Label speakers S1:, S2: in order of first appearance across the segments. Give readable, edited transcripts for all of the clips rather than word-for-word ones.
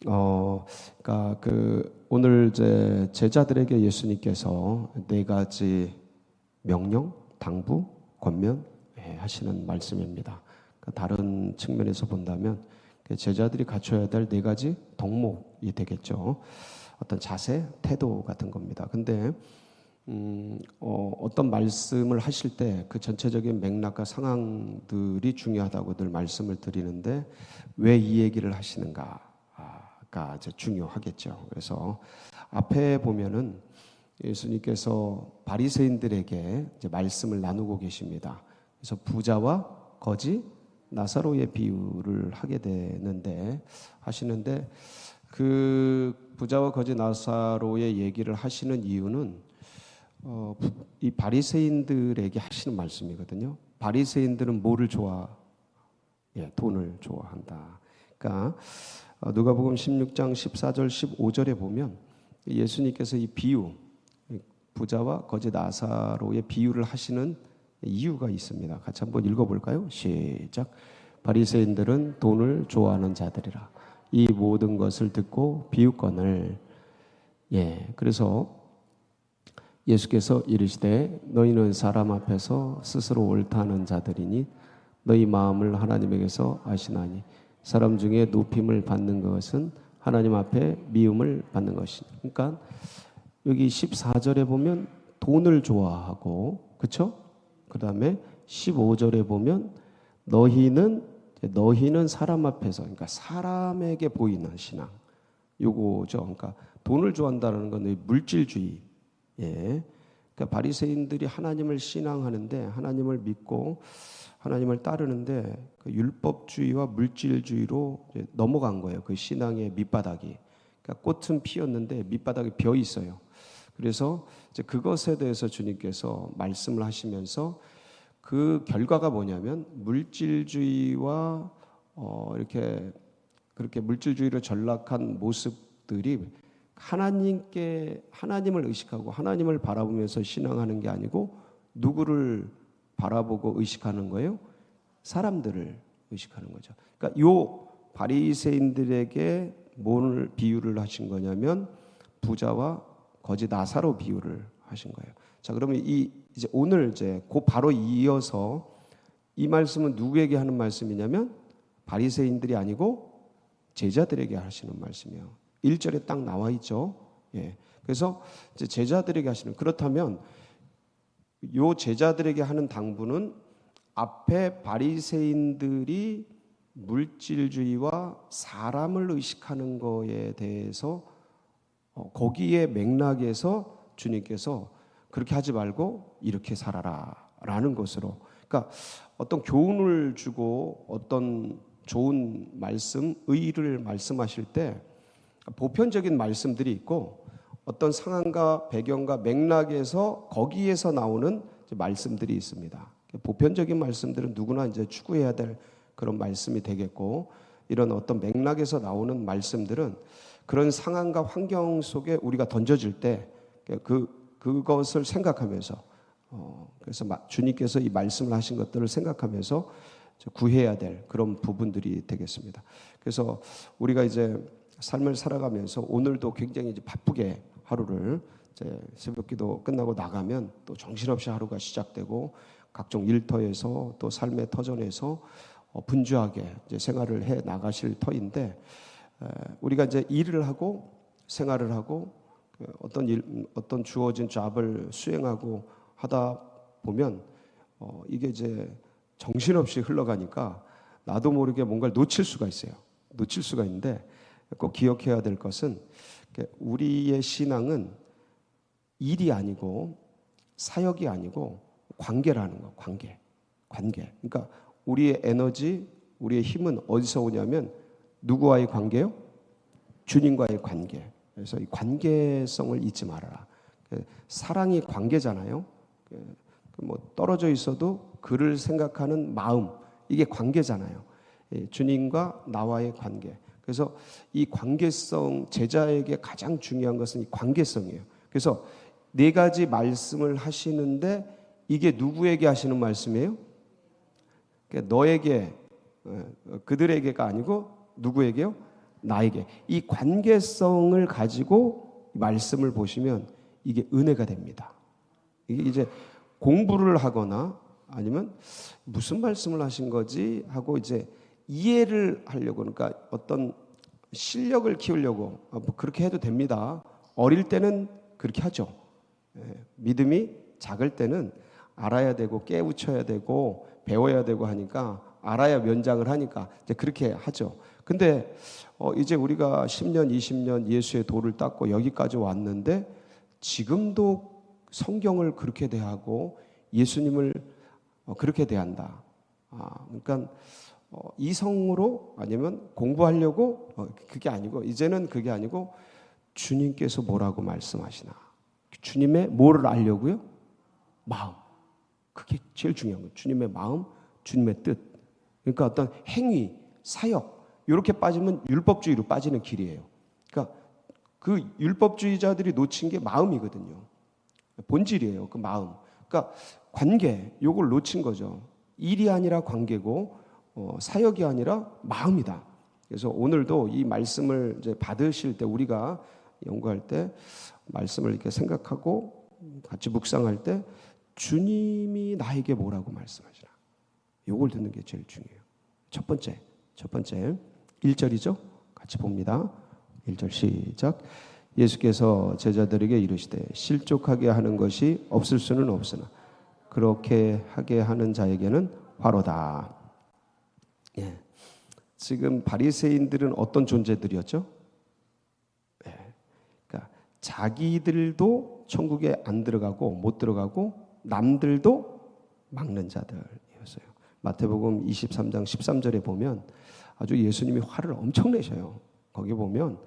S1: 그러니까 오늘 이제 제자들에게 예수님께서 네 가지 명령, 당부, 권면 하시는 말씀입니다. 그러니까 다른 측면에서 본다면 제자들이 갖춰야 될 네 가지 덕목이 되겠죠. 어떤 자세, 태도 같은 겁니다. 근데 어떤 말씀을 하실 때 그 전체적인 맥락과 상황들이 중요하다고 늘 말씀을 드리는데 왜 이 얘기를 하시는가가 이제 중요하겠죠. 그래서 앞에 보면은 예수님께서 바리새인들에게 이제 말씀을 나누고 계십니다. 그래서 부자와 거지 나사로의 비유를 하시는데 그 부자와 거지 나사로의 얘기를 하시는 이유는 이 바리새인들에게 하시는 말씀이거든요. 바리새인들은 뭐를 돈을 좋아한다. 그러니까 누가복음 16장 14절 15절에 보면 예수님께서 이 비유, 부자와 거지 나사로의 비유를 하시는 이유가 있습니다. 같이 한번 읽어볼까요? 시작. 바리새인들은 돈을 좋아하는 자들이라. 이 모든 것을 듣고 비유권을 그래서 예수께서 이르시되 너희는 사람 앞에서 스스로 옳다는 자들이니 너희 마음을 하나님에게서 아시나니 사람 중에 높임을 받는 것은 하나님 앞에 미움을 받는 것이니. 그러니까 여기 14절에 보면 돈을 좋아하고, 그렇죠? 그 다음에 15절에 보면 너희는 사람 앞에서, 그러니까 사람에게 보이는 신앙, 요거죠. 그러니까 돈을 좋아한다는 건 물질주의. 그러니까 바리새인들이 하나님을 신앙하는데, 하나님을 믿고 하나님을 따르는데 그 율법주의와 물질주의로 넘어간 거예요. 그 신앙의 밑바닥이. 그러니까 꽃은 피었는데 밑바닥이 비어 있어요. 그래서 이제 그것에 대해서 주님께서 말씀을 하시면서 그 결과가 뭐냐면 물질주의와 그렇게 물질주의로 전락한 모습들이 하나님을 의식하고 하나님을 바라보면서 신앙하는 게 아니고 누구를 바라보고 의식하는 거예요? 사람들을 의식하는 거죠. 그러니까 요 바리새인들에게 뭘 비유를 하신 거냐면 부자와 거지 나사로 비유를 하신 거예요. 자, 그러면 이제 오늘 바로 이어서 이 말씀은 누구에게 하는 말씀이냐면 바리새인들이 아니고 제자들에게 하시는 말씀이에요. 1절에 딱 나와 있죠. 그래서 이제 제자들에게 하시는, 그렇다면 요 제자들에게 하는 당부는 앞에 바리새인들이 물질주의와 사람을 의식하는 거에 대해서 거기에 맥락에서 주님께서 그렇게 하지 말고 이렇게 살아라라는 것으로, 그러니까 어떤 교훈을 주고 어떤 좋은 말씀, 의의를 말씀하실 때 보편적인 말씀들이 있고 어떤 상황과 배경과 맥락에서 거기에서 나오는 말씀들이 있습니다. 보편적인 말씀들은 누구나 이제 추구해야 될 그런 말씀이 되겠고, 이런 어떤 맥락에서 나오는 말씀들은 그런 상황과 환경 속에 우리가 던져질 때 그것을 생각하면서 그래서 주님께서 이 말씀을 하신 것들을 생각하면서 구해야 될 그런 부분들이 되겠습니다. 그래서 우리가 이제 삶을 살아가면서 오늘도 굉장히 이제 바쁘게 하루를 이제 새벽기도 끝나고 나가면 또 정신없이 하루가 시작되고 각종 일터에서 또 삶의 터전에서 분주하게 이제 생활을 해 나가실 터인데, 우리가 이제 일을 하고 생활을 하고 어떤 주어진 잡을 수행하고 하다 보면 이게 이제 정신없이 흘러가니까 나도 모르게 뭔가를 놓칠 수가 있어요. 놓칠 수가 있는데 꼭 기억해야 될 것은 우리의 신앙은 일이 아니고 사역이 아니고 관계라는 거. 관계. 그러니까 우리의 에너지, 우리의 힘은 어디서 오냐면 누구와의 관계요? 주님과의 관계. 그래서 이 관계성을 잊지 말아라. 사랑이 관계잖아요. 뭐 떨어져 있어도 그를 생각하는 마음, 이게 관계잖아요. 주님과 나와의 관계. 그래서 이 관계성, 제자에게 가장 중요한 것은 이 관계성이에요. 그래서 네 가지 말씀을 하시는데 이게 누구에게 하시는 말씀이에요? 너에게, 그들에게가 아니고 누구에게요? 나에게. 이 관계성을 가지고 말씀을 보시면 이게 은혜가 됩니다. 이게 이제 공부를 하거나 아니면 무슨 말씀을 하신 거지 하고 이제 이해를 하려고, 그러니까 어떤 실력을 키우려고 뭐 그렇게 해도 됩니다. 어릴 때는 그렇게 하죠. 믿음이 작을 때는 알아야 되고 깨우쳐야 되고 배워야 되고 하니까, 알아야 면장을 하니까 이제 그렇게 하죠. 근데 이제 우리가 10년, 20년 예수의 도를 닦고 여기까지 왔는데 지금도 성경을 그렇게 대하고 예수님을 그렇게 대한다. 그러니까 이성으로 아니면 공부하려고 그게 아니고, 이제는 그게 아니고 주님께서 뭐라고 말씀하시나, 주님의 뭐를 알려고요? 마음. 그게 제일 중요한 거예요. 주님의 마음, 주님의 뜻. 그러니까 어떤 행위, 사역 이렇게 빠지면 율법주의로 빠지는 길이에요. 그러니까 그 율법주의자들이 놓친 게 마음이거든요. 본질이에요. 그 마음. 그러니까 관계, 요걸 놓친 거죠. 일이 아니라 관계고 사역이 아니라 마음이다. 그래서 오늘도 이 말씀을 이제 받으실 때, 우리가 연구할 때 말씀을 이렇게 생각하고 같이 묵상할 때 주님이 나에게 뭐라고 말씀하시나, 요걸 듣는 게 제일 중요해요. 첫 번째 1절이죠. 같이 봅니다. 1절 시작. 예수께서 제자들에게 이르시되 실족하게 하는 것이 없을 수는 없으나 그렇게 하게 하는 자에게는 화로다. 예. 지금 바리새인들은 어떤 존재들이었죠? 예. 그러니까 자기들도 천국에 안 들어가고 못 들어가고 남들도 막는 자들이었어요. 마태복음 23장 13절에 보면 아주 예수님이 화를 엄청 내셔요. 거기 보면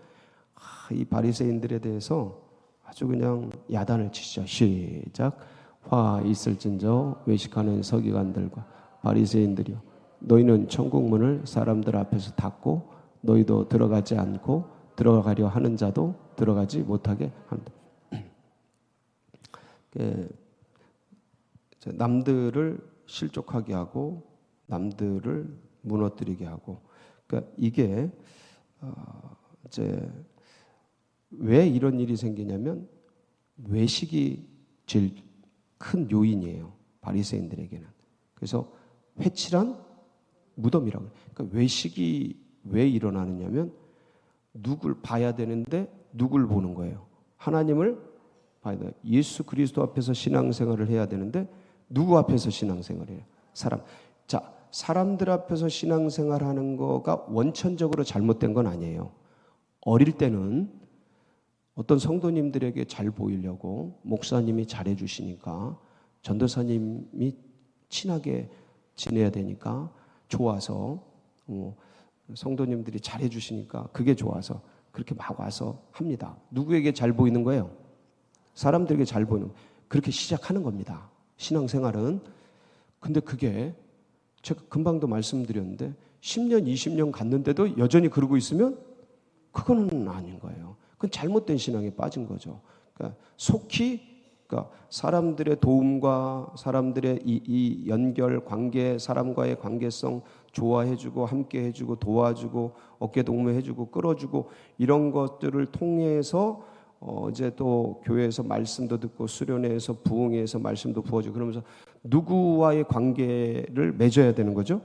S1: 이 바리새인들에 대해서 아주 그냥 야단을 치시죠. 시작. 화 있을진저 외식하는 서기관들과 바리새인들이요, 너희는 천국 문을 사람들 앞에서 닫고 너희도 들어가지 않고 들어가려 하는 자도 들어가지 못하게 한다. 남들을 실족하게 하고 남들을 무너뜨리게 하고, 그러니까 이게 이제 왜 이런 일이 생기냐면 외식이 제일 큰 요인이에요. 바리새인들에게는. 그래서 회칠한 무덤이라고. 그러니까 외식이 왜 일어나느냐면 누굴 봐야 되는데 누굴 보는 거예요. 하나님을 봐야 돼. 예수 그리스도 앞에서 신앙생활을 해야 되는데 누구 앞에서 신앙생활을 해요? 사람. 자, 사람들 앞에서 신앙생활하는 거가 원천적으로 잘못된 건 아니에요. 어릴 때는 어떤 성도님들에게 잘 보이려고 목사님이 잘해 주시니까, 전도사님이 친하게 지내야 되니까 좋아서, 성도님들이 잘해 주시니까 그게 좋아서 그렇게 막 와서 합니다. 누구에게 잘 보이는 거예요? 사람들에게 잘 보이는, 그렇게 시작하는 겁니다. 신앙생활은. 근데 그게 제가 금방도 말씀드렸는데 10년, 20년 갔는데도 여전히 그러고 있으면 그거는 아닌 거예요. 그건 잘못된 신앙에 빠진 거죠. 그러니까 속히, 그러니까 사람들의 도움과 사람들의 이 연결, 관계, 사람과의 관계성 좋아해주고 함께해주고 도와주고 어깨동무해주고 끌어주고 이런 것들을 통해서 이제 또 교회에서 말씀도 듣고 수련회에서 부흥회에서 말씀도 부어주고 그러면서 누구와의 관계를 맺어야 되는 거죠?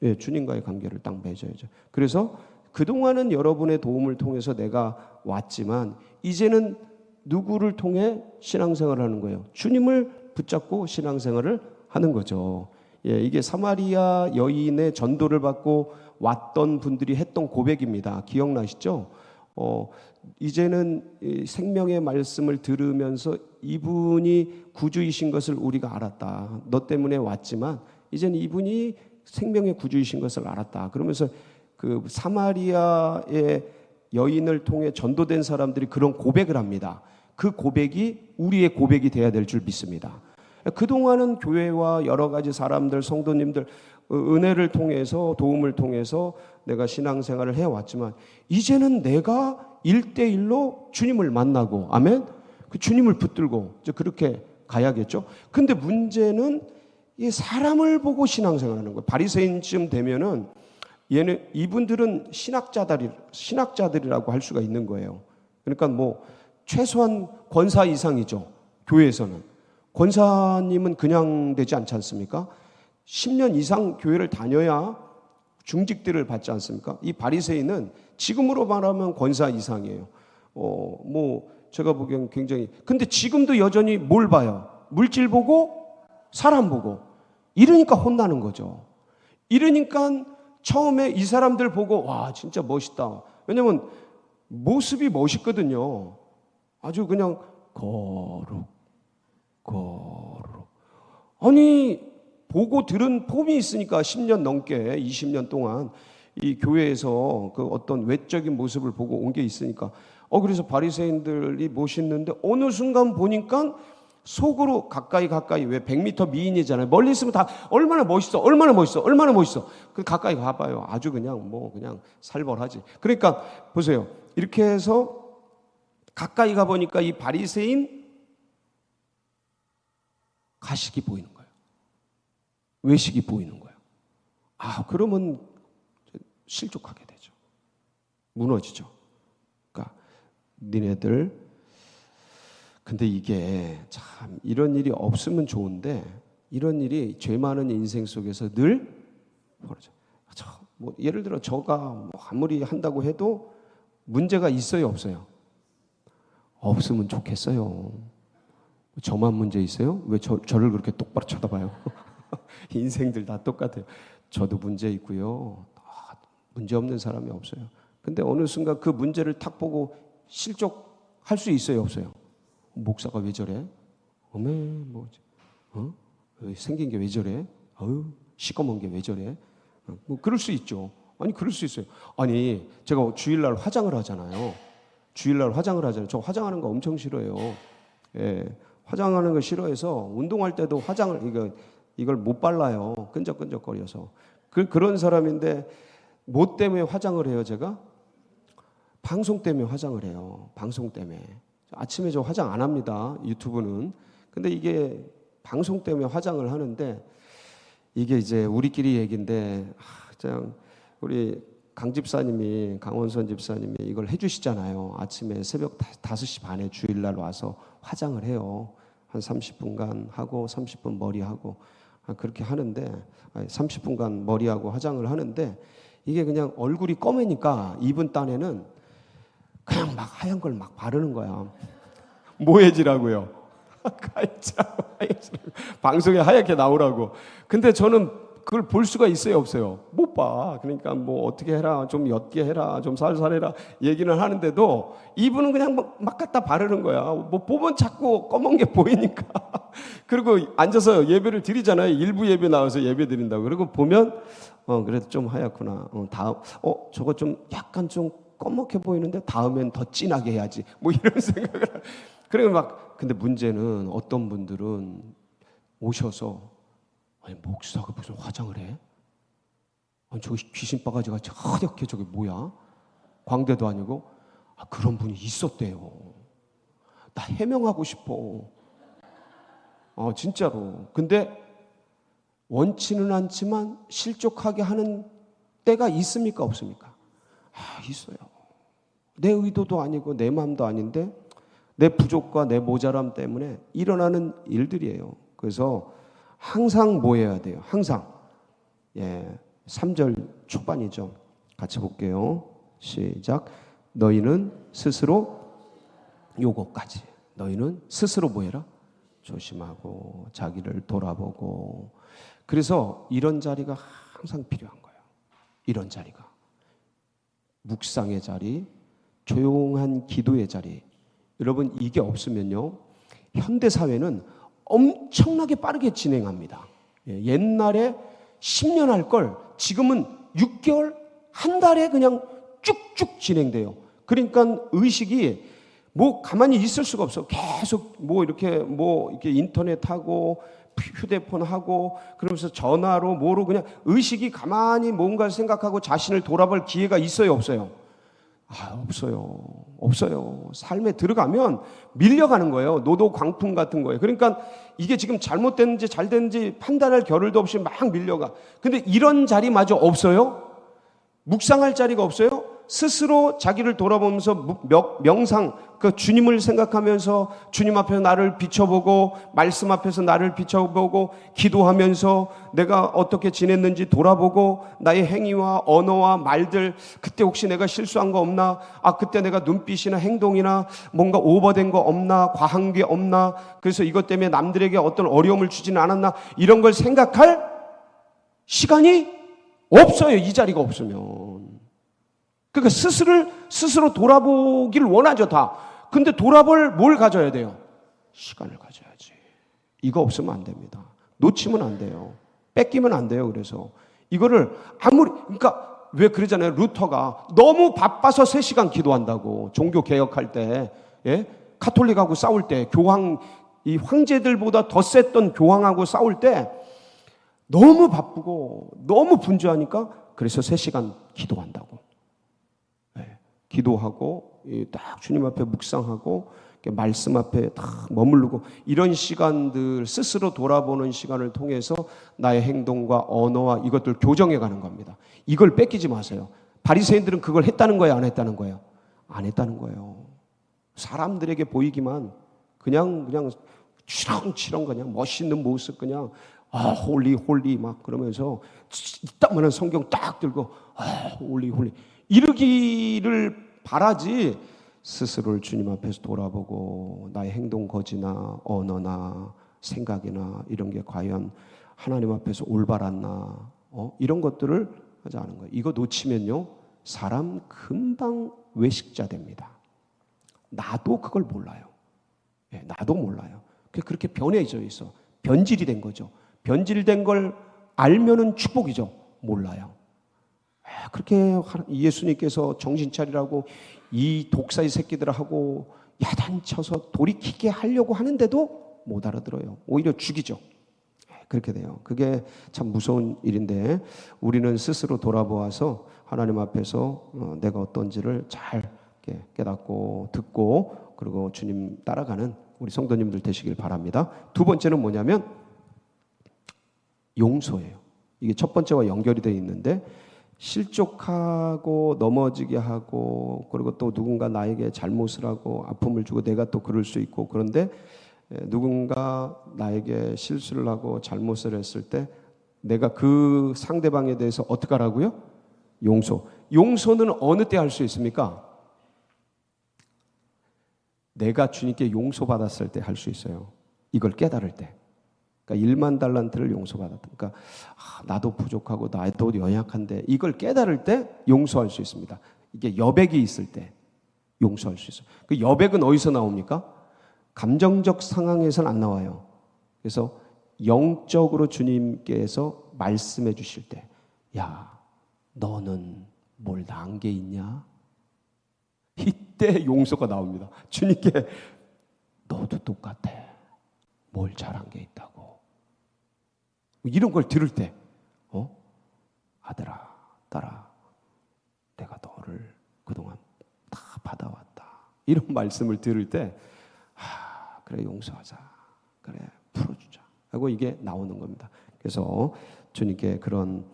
S1: 예, 주님과의 관계를 딱 맺어야죠. 그래서 그동안은 여러분의 도움을 통해서 내가 왔지만 이제는 누구를 통해 신앙생활을 하는 거예요? 주님을 붙잡고 신앙생활을 하는 거죠. 예, 이게 사마리아 여인의 전도를 받고 왔던 분들이 했던 고백입니다. 기억나시죠? 이제는 생명의 말씀을 들으면서 이분이 구주이신 것을 우리가 알았다. 너 때문에 왔지만 이제는 이분이 생명의 구주이신 것을 알았다. 그러면서 그 사마리아의 여인을 통해 전도된 사람들이 그런 고백을 합니다. 그 고백이 우리의 고백이 돼야 될 줄 믿습니다. 그동안은 교회와 여러 가지 사람들, 성도님들 은혜를 통해서 도움을 통해서 내가 신앙생활을 해왔지만 이제는 내가 1대1로 주님을 만나고, 아멘? 그 주님을 붙들고 이제 그렇게 가야겠죠. 근데 문제는 이 사람을 보고 신앙생활하는 거예요. 바리새인쯤 되면은 이분들은 신학자들이라고 할 수가 있는 거예요. 그러니까 뭐 최소한 권사 이상이죠. 교회에서는. 권사님은 그냥 되지 않지 않습니까? 10년 이상 교회를 다녀야 중직들을 받지 않습니까? 이 바리새인은 지금으로 말하면 권사 이상이에요. 뭐 제가 보기엔 굉장히, 근데 지금도 여전히 뭘 봐요? 물질 보고 사람 보고. 이러니까 혼나는 거죠. 이러니까 처음에 이 사람들 보고 와 진짜 멋있다. 왜냐면 모습이 멋있거든요. 아주 그냥 거룩. 아니 보고 들은 폼이 있으니까 10년 넘게 20년 동안 이 교회에서 그 어떤 외적인 모습을 보고 온 게 있으니까 그래서 바리새인들이 멋있는데 어느 순간 보니까 속으로 가까이 왜 100m 미인이잖아요. 멀리 있으면 다 얼마나 멋있어. 그 가까이 가봐요. 아주 그냥 그냥 살벌하지. 그러니까 보세요. 이렇게 해서 가까이 가보니까 이 바리새인 가식이 보이는 거예요. 외식이 보이는 거예요. 그러면 실족하게 되죠. 무너지죠. 그러니까 니네들, 근데 이게 참 이런 일이 없으면 좋은데 이런 일이 죄 많은 인생 속에서 늘 벌어져. 뭐 예를 들어 저가 아무리 한다고 해도 문제가 있어요, 없어요? 없으면 좋겠어요. 저만 문제 있어요? 왜 저를 그렇게 똑바로 쳐다봐요? 인생들 다 똑같아요. 저도 문제 있고요. 문제 없는 사람이 없어요. 근데 어느 순간 그 문제를 탁 보고 실족할 수 있어요, 없어요? 목사가 왜 저래? 생긴 게 왜 저래? 시꺼먼 게 왜 저래? 그럴 수 있죠. 그럴 수 있어요. 제가 주일날 화장을 하잖아요. 저 화장하는 거 엄청 싫어해요. 예, 화장하는 거 싫어해서 운동할 때도 이걸 못 발라요. 끈적끈적거려서. 그런 사람인데 뭐 때문에 화장을 해요, 제가? 방송 때문에 화장을 해요. 방송 때문에. 아침에 저 화장 안 합니다. 유튜브는. 근데 이게 방송 때문에 화장을 하는데 이게 이제 우리끼리 얘기인데 그냥 우리 강원선 집사님이 이걸 해주시잖아요. 아침에 새벽 5시 반에 주일날 와서 화장을 해요. 한 30분간 하고 30분 머리하고 그렇게 하는데 30분간 머리하고 화장을 하는데 이게 그냥 얼굴이 검으니까 입은 딴에는 그냥 막 하얀 걸 막 바르는 거야. 뭐해지라고요? 방송에 하얗게 나오라고. 근데 저는 그걸 볼 수가 있어요, 없어요? 못 봐. 그러니까 뭐 어떻게 해라, 좀 옅게 해라, 좀 살살 해라 얘기는 하는데도 이분은 그냥 막 갖다 바르는 거야. 뭐 보면 자꾸 검은 게 보이니까. 그리고 앉아서 예배를 드리잖아요. 일부 예배 나와서 예배 드린다고. 그리고 보면 그래도 좀 하얗구나. 저거 좀 약간 좀 검게 보이는데 다음엔 더 진하게 해야지. 뭐 이런 생각을. 근데 문제는 어떤 분들은 오셔서 목사가 무슨 화장을 해? 저기 귀신 바가지가 하얗게 저게 뭐야? 광대도 아니고. 그런 분이 있었대요. 나 해명하고 싶어. 진짜로. 근데 원치는 않지만 실족하게 하는 때가 있습니까, 없습니까? 있어요. 내 의도도 아니고 내 마음도 아닌데 내 부족과 내 모자람 때문에 일어나는 일들이에요. 그래서 항상 뭐 해야 돼요? 항상 3절 초반이죠. 같이 볼게요. 시작. 너희는 스스로 요거까지. 너희는 스스로 뭐 해라? 조심하고 자기를 돌아보고. 그래서 이런 자리가 항상 필요한 거예요. 이런 자리가. 묵상의 자리, 조용한 기도의 자리. 여러분 이게 없으면요. 현대사회는 엄청나게 빠르게 진행합니다. 옛날에 10년 할 걸 지금은 6개월, 한 달에 그냥 쭉쭉 진행돼요. 그러니까 의식이 뭐 가만히 있을 수가 없어. 계속 이렇게 인터넷 하고 휴대폰 하고 그러면서 전화로 뭐로 그냥 의식이 가만히 뭔가를 생각하고 자신을 돌아볼 기회가 있어요, 없어요? 없어요. 삶에 들어가면 밀려가는 거예요. 노도 광풍 같은 거예요. 그러니까 이게 지금 잘못됐는지 잘 됐는지 판단할 겨를도 없이 막 밀려가. 근데 이런 자리마저 없어요? 묵상할 자리가 없어요. 스스로 자기를 돌아보면서 명상, 그 주님을 생각하면서 주님 앞에서 나를 비춰보고 말씀 앞에서 나를 비춰보고 기도하면서 내가 어떻게 지냈는지 돌아보고 나의 행위와 언어와 말들, 그때 혹시 내가 실수한 거 없나? 그때 내가 눈빛이나 행동이나 뭔가 오버된 거 없나? 과한 게 없나? 그래서 이것 때문에 남들에게 어떤 어려움을 주지는 않았나? 이런 걸 생각할 시간이 없어요. 이 자리가 없으면. 그러니까 스스로 돌아보길 원하죠, 다. 근데 돌아볼 뭘 가져야 돼요? 시간을 가져야지. 이거 없으면 안 됩니다. 놓치면 안 돼요. 뺏기면 안 돼요. 그래서 이거를 그러니까 왜 그러잖아요. 루터가 너무 바빠서 3시간 기도한다고. 종교 개혁할 때, 예? 카톨릭하고 싸울 때, 이 황제들보다 더 셌던 교황하고 싸울 때 너무 바쁘고 너무 분주하니까 그래서 3시간 기도한다고. 기도하고 딱 주님 앞에 묵상하고 말씀 앞에 딱 머무르고 이런 시간들, 스스로 돌아보는 시간을 통해서 나의 행동과 언어와 이것들 교정해 가는 겁니다. 이걸 뺏기지 마세요. 바리새인들은 그걸 했다는 거예요, 안 했다는 거예요? 안 했다는 거예요. 사람들에게 보이기만 그냥 치렁치렁 그냥 멋있는 모습, 그냥 홀리 막 그러면서 이따만한 성경 딱 들고 홀리 이러기를 바라지, 스스로를 주님 앞에서 돌아보고 나의 행동 거지나 언어나 생각이나 이런 게 과연 하나님 앞에서 올바랐나, 이런 것들을 하지 않은 거예요. 이거 놓치면요 사람 금방 외식자 됩니다. 나도 그걸 몰라요. 나도 몰라요. 그렇게 변해져 있어. 변질이 된 거죠. 변질된 걸 알면은 축복이죠. 몰라요. 그렇게 예수님께서 정신 차리라고 이 독사의 새끼들하고 야단쳐서 돌이키게 하려고 하는데도 못 알아들어요. 오히려 죽이죠. 그렇게 돼요. 그게 참 무서운 일인데 우리는 스스로 돌아보아서 하나님 앞에서 내가 어떤지를 잘 깨닫고 듣고 그리고 주님 따라가는 우리 성도님들 되시길 바랍니다. 두 번째는 뭐냐면 용서예요. 이게 첫 번째와 연결이 되어 있는데, 실족하고 넘어지게 하고 그리고 또 누군가 나에게 잘못을 하고 아픔을 주고 내가 또 그럴 수 있고, 그런데 누군가 나에게 실수를 하고 잘못을 했을 때 내가 그 상대방에 대해서 어떻게 하라고요? 용서는 어느 때 할 수 있습니까? 내가 주님께 용서받았을 때 할 수 있어요. 이걸 깨달을 때. 그러니까 1만 달란트를 용서받았다. 그러니까 나도 부족하고 나도 연약한데 이걸 깨달을 때 용서할 수 있습니다. 이게 여백이 있을 때 용서할 수 있어요. 그 여백은 어디서 나옵니까? 감정적 상황에서는 안 나와요. 그래서 영적으로 주님께서 말씀해 주실 때, 야, 너는 뭘 나은 게 있냐? 이때 용서가 나옵니다. 주님께 너도 똑같아. 뭘 잘한 게 있다고. 이런 걸 들을 때, 아들아, 딸아, 내가 너를 그동안 다 받아왔다. 이런 말씀을 들을 때, 그래, 용서하자. 그래, 풀어주자. 하고 이게 나오는 겁니다. 그래서 주님께 그런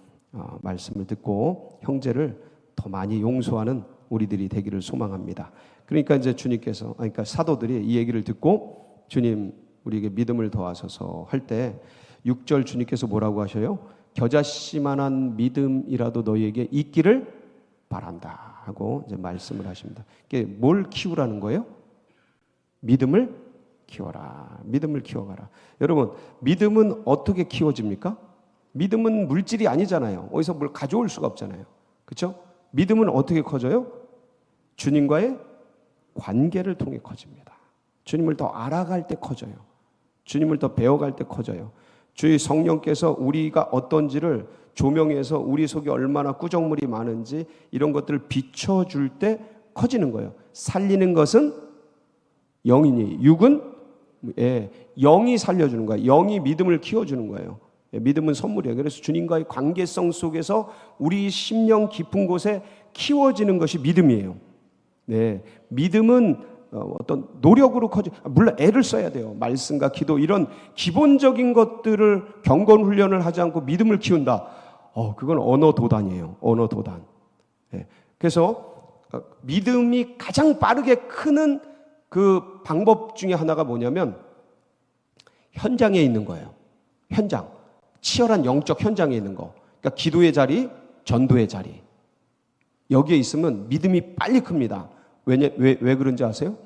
S1: 말씀을 듣고 형제를 더 많이 용서하는 우리들이 되기를 소망합니다. 그러니까 이제 주님께서, 그러니까 사도들이 이 얘기를 듣고 주님, 우리에게 믿음을 더하소서 할 때 6절 주님께서 뭐라고 하셔요? 겨자씨만한 믿음이라도 너희에게 있기를 바란다 하고 이제 말씀을 하십니다. 이게 뭘 키우라는 거예요? 믿음을 키워라. 믿음을 키워가라. 여러분, 믿음은 어떻게 키워집니까? 믿음은 물질이 아니잖아요. 어디서 뭘 가져올 수가 없잖아요. 그렇죠? 믿음은 어떻게 커져요? 주님과의 관계를 통해 커집니다. 주님을 더 알아갈 때 커져요. 주님을 더 배워갈 때 커져요. 주의 성령께서 우리가 어떤지를 조명해서 우리 속에 얼마나 꾸정물이 많은지 이런 것들을 비춰줄 때 커지는 거예요. 살리는 것은 영이니 육은 영이 살려주는 거예요. 영이 믿음을 키워주는 거예요. 믿음은 선물이에요. 그래서 주님과의 관계성 속에서 우리 심령 깊은 곳에 키워지는 것이 믿음이에요. 네, 믿음은 어떤 노력으로 물론 애를 써야 돼요. 말씀과 기도 이런 기본적인 것들을 경건 훈련을 하지 않고 믿음을 키운다. 그건 언어 도단이에요. 언어 도단. 그래서 믿음이 가장 빠르게 크는 그 방법 중에 하나가 뭐냐면 현장에 있는 거예요. 현장. 치열한 영적 현장에 있는 거. 그러니까 기도의 자리, 전도의 자리. 여기에 있으면 믿음이 빨리 큽니다. 왜 그런지 아세요?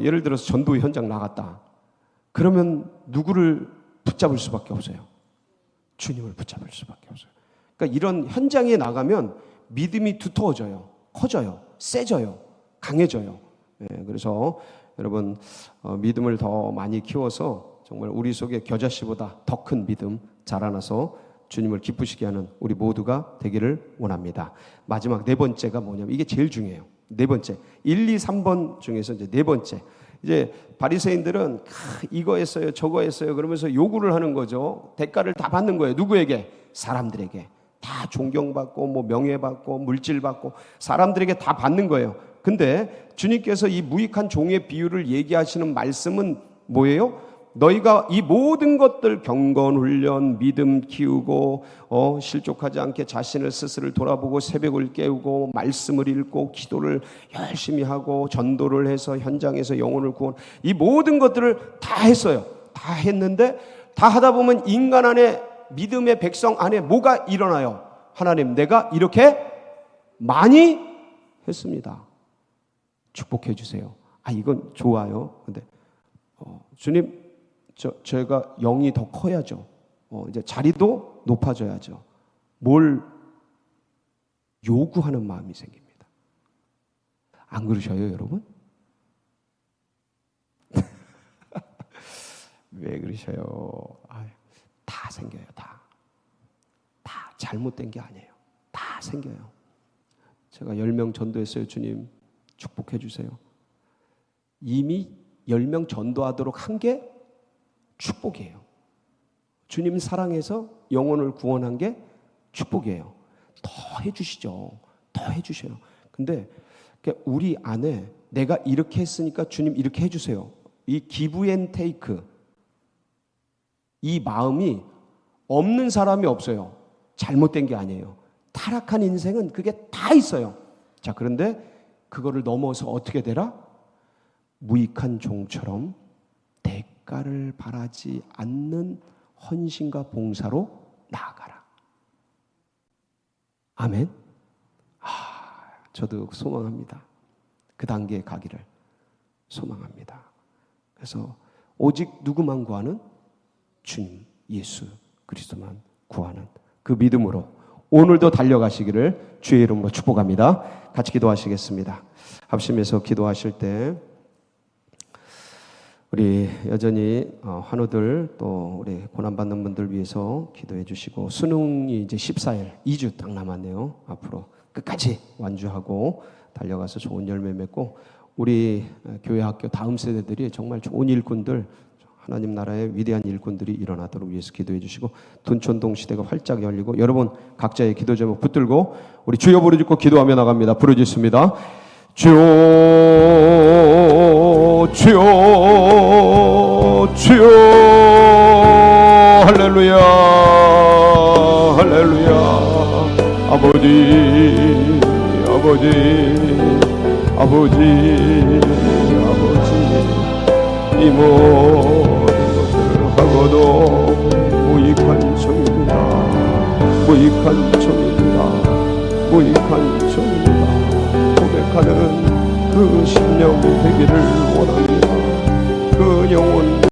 S1: 예를 들어서 전도 현장 나갔다. 그러면 누구를 붙잡을 수밖에 없어요. 주님을 붙잡을 수밖에 없어요. 그러니까 이런 현장에 나가면 믿음이 두터워져요. 커져요. 세져요. 강해져요. 그래서 여러분 믿음을 더 많이 키워서 정말 우리 속에 겨자씨보다 더 큰 믿음 자라나서 주님을 기쁘시게 하는 우리 모두가 되기를 원합니다. 마지막 네 번째가 뭐냐면 이게 제일 중요해요. 네 번째. 1, 2, 3번 중에서 이제 네 번째. 이제 바리새인들은 이거 했어요, 저거 했어요 그러면서 요구를 하는 거죠. 대가를 다 받는 거예요. 누구에게? 사람들에게. 다 존경받고 뭐 명예받고 물질받고 사람들에게 다 받는 거예요. 근데 주님께서 이 무익한 종의 비유를 얘기하시는 말씀은 뭐예요? 너희가 이 모든 것들 경건 훈련, 믿음 키우고 실족하지 않게 자신을 스스로 돌아보고 새벽을 깨우고 말씀을 읽고 기도를 열심히 하고 전도를 해서 현장에서 영혼을 구원, 이 모든 것들을 다 했어요. 다 했는데 다 하다 보면 인간 안에, 믿음의 백성 안에 뭐가 일어나요? 하나님, 내가 이렇게 많이 했습니다. 축복해 주세요. 이건 좋아요. 근데 주님, 제가 영이 더 커야죠. 이제 자리도 높아져야죠. 뭘 요구하는 마음이 생깁니다. 안 그러셔요, 여러분? 왜 그러셔요? 다 생겨요, 다. 다 잘못된 게 아니에요. 다 생겨요. 제가 10명 전도했어요. 주님, 축복해 주세요. 이미 10명 전도하도록 한 게 축복이에요. 주님 사랑해서 영혼을 구원한 게 축복이에요. 더 해주시죠. 더 해주셔요. 근데 우리 안에 내가 이렇게 했으니까 주님 이렇게 해주세요. 이 기브 앤 테이크, 이 마음이 없는 사람이 없어요. 잘못된 게 아니에요. 타락한 인생은 그게 다 있어요. 자, 그런데 그거를 넘어서 어떻게 되라? 무익한 종처럼 대가를 바라지 않는 헌신과 봉사로 나아가라. 아멘. 저도 소망합니다. 그 단계에 가기를 소망합니다. 그래서 오직 누구만 구하는? 주님 예수 그리스도만 구하는 그 믿음으로 오늘도 달려가시기를 주의 이름으로 축복합니다. 같이 기도하시겠습니다. 합심해서 기도하실 때 우리 여전히 환우들 또 우리 고난받는 분들 위해서 기도해 주시고, 수능이 이제 14일 2주 딱 남았네요. 앞으로 끝까지 완주하고 달려가서 좋은 열매 맺고 우리 교회 학교 다음 세대들이 정말 좋은 일꾼들, 하나님 나라의 위대한 일꾼들이 일어나도록 위해서 기도해 주시고, 둔촌동 시대가 활짝 열리고 여러분 각자의 기도 제목 붙들고 우리 주여 부르짖고 기도하며 나갑니다. 부르짖습니다. 주여 주여 주여 할렐루야 할렐루야. 아버지 아버지 아버지 아버지, 이 모든 것들을 하고도 무익한 점입니다. 무익한 점입니다. 무익한 점입니다. 고백하는 그 심령 되기를 원합니다.